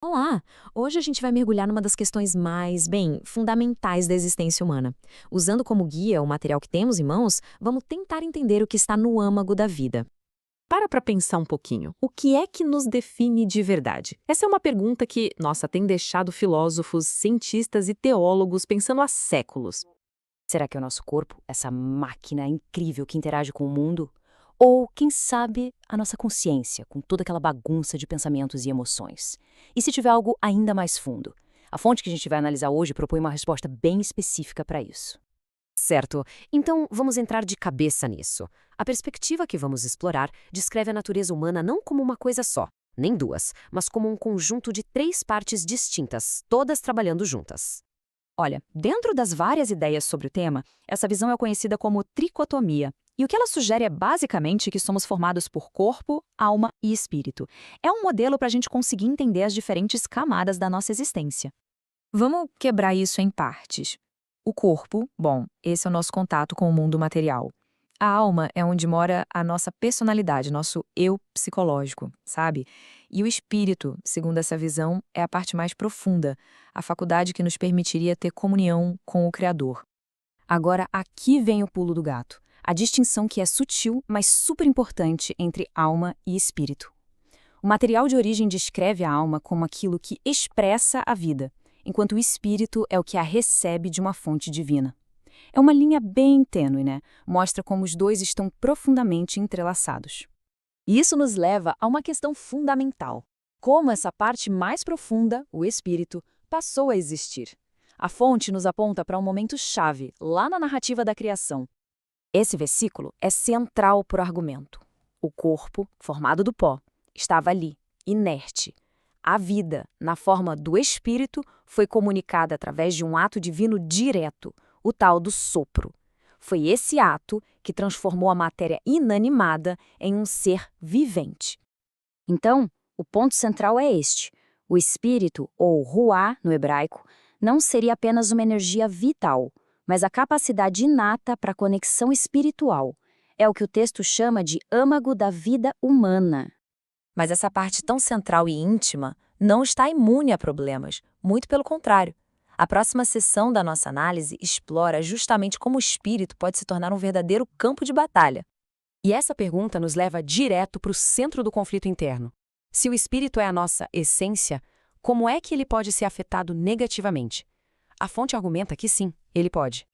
Olá! Hoje a gente vai mergulhar numa das questões fundamentais da existência humana. Usando como guia o material que temos em mãos, vamos tentar entender o que está no âmago da vida. Para pensar um pouquinho. O que é que nos define de verdade? Essa é uma pergunta que, nossa, tem deixado filósofos, cientistas e teólogos pensando há séculos. Será que é o nosso corpo, essa máquina incrível que interage com o mundo? Ou, quem sabe, a nossa consciência, com toda aquela bagunça de pensamentos e emoções? E se tiver algo ainda mais fundo? A fonte que a gente vai analisar hoje propõe uma resposta bem específica para isso. Certo, então vamos entrar de cabeça nisso. A perspectiva que vamos explorar descreve a natureza humana não como uma coisa só, nem duas, mas como um conjunto de três partes distintas, todas trabalhando juntas. Olha, dentro das várias ideias sobre o tema, essa visão é conhecida como tricotomia. E o que ela sugere é basicamente que somos formados por corpo, alma e espírito. É um modelo para a gente conseguir entender as diferentes camadas da nossa existência. Vamos quebrar isso em partes. O corpo, bom, esse é o nosso contato com o mundo material. A alma é onde mora a nossa personalidade, nosso eu psicológico, sabe? E o espírito, segundo essa visão, é a parte mais profunda, a faculdade que nos permitiria ter comunhão com o Criador. Agora, aqui vem o pulo do gato, a distinção que é sutil, mas super importante entre alma e espírito. O material de origem descreve a alma como aquilo que expressa a vida, enquanto o espírito é o que a recebe de uma fonte divina. É uma linha bem tênue, né? Mostra como os dois estão profundamente entrelaçados. E isso nos leva a uma questão fundamental. Como essa parte mais profunda, o espírito, passou a existir? A fonte nos aponta para um momento-chave, lá na narrativa da criação. Esse versículo é central para o argumento. O corpo, formado do pó, estava ali, inerte. A vida, na forma do espírito, foi comunicada através de um ato divino direto, o tal do sopro. Foi esse ato que transformou a matéria inanimada em um ser vivente. Então, o ponto central é este. O espírito, ou ruá no hebraico, não seria apenas uma energia vital, mas a capacidade inata para a conexão espiritual. É o que o texto chama de âmago da vida humana. Mas essa parte tão central e íntima não está imune a problemas, muito pelo contrário. A próxima sessão da nossa análise explora justamente como o espírito pode se tornar um verdadeiro campo de batalha. E essa pergunta nos leva direto para o centro do conflito interno. Se o espírito é a nossa essência, como é que ele pode ser afetado negativamente? A fonte argumenta que sim, ele pode.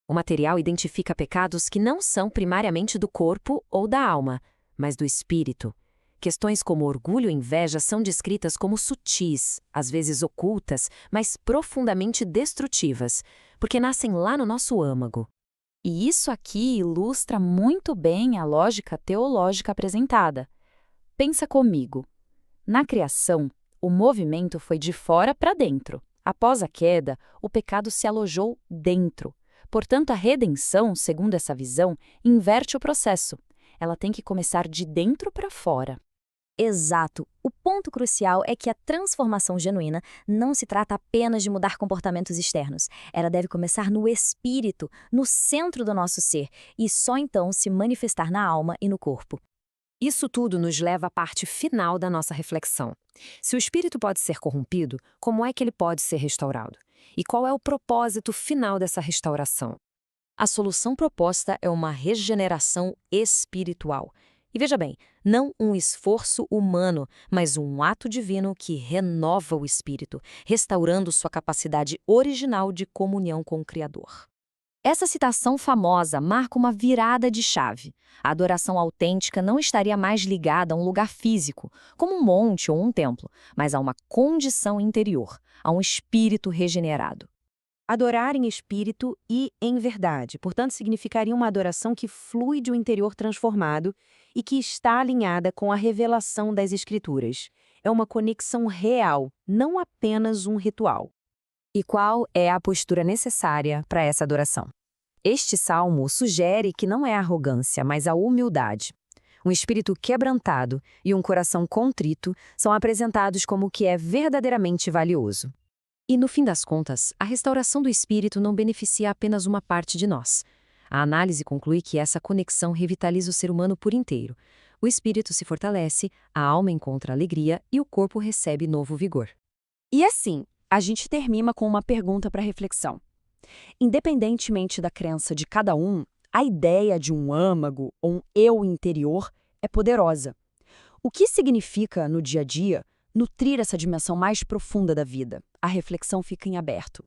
O material identifica pecados que não são primariamente do corpo ou da alma, mas do espírito. Questões como orgulho e inveja são descritas como sutis, às vezes ocultas, mas profundamente destrutivas, porque nascem lá no nosso âmago. E isso aqui ilustra muito bem a lógica teológica apresentada. Pensa comigo. Na criação, o movimento foi de fora para dentro. Após a queda, o pecado se alojou dentro. Portanto, a redenção, segundo essa visão, inverte o processo. Ela tem que começar de dentro para fora. Exato. O ponto crucial é que a transformação genuína não se trata apenas de mudar comportamentos externos. Ela deve começar no espírito, no centro do nosso ser, e só então se manifestar na alma e no corpo. Isso tudo nos leva à parte final da nossa reflexão. Se o espírito pode ser corrompido, como é que ele pode ser restaurado? E qual é o propósito final dessa restauração? A solução proposta é uma regeneração espiritual. E veja bem, não um esforço humano, mas um ato divino que renova o espírito, restaurando sua capacidade original de comunhão com o Criador. Essa citação famosa marca uma virada de chave. A adoração autêntica não estaria mais ligada a um lugar físico, como um monte ou um templo, mas a uma condição interior, a um espírito regenerado. Adorar em espírito e em verdade, portanto, significaria uma adoração que flui de um interior transformado e que está alinhada com a revelação das Escrituras. É uma conexão real, não apenas um ritual. E qual é a postura necessária para essa adoração? Este salmo sugere que não é a arrogância, mas a humildade. Um espírito quebrantado e um coração contrito são apresentados como o que é verdadeiramente valioso. E no fim das contas, a restauração do espírito não beneficia apenas uma parte de nós. A análise conclui que essa conexão revitaliza o ser humano por inteiro. O espírito se fortalece, a alma encontra alegria e o corpo recebe novo vigor. E assim, a gente termina com uma pergunta para reflexão. Independentemente da crença de cada um, a ideia de um âmago ou um eu interior é poderosa. O que significa, no dia a dia, nutrir essa dimensão mais profunda da vida? A reflexão fica em aberto.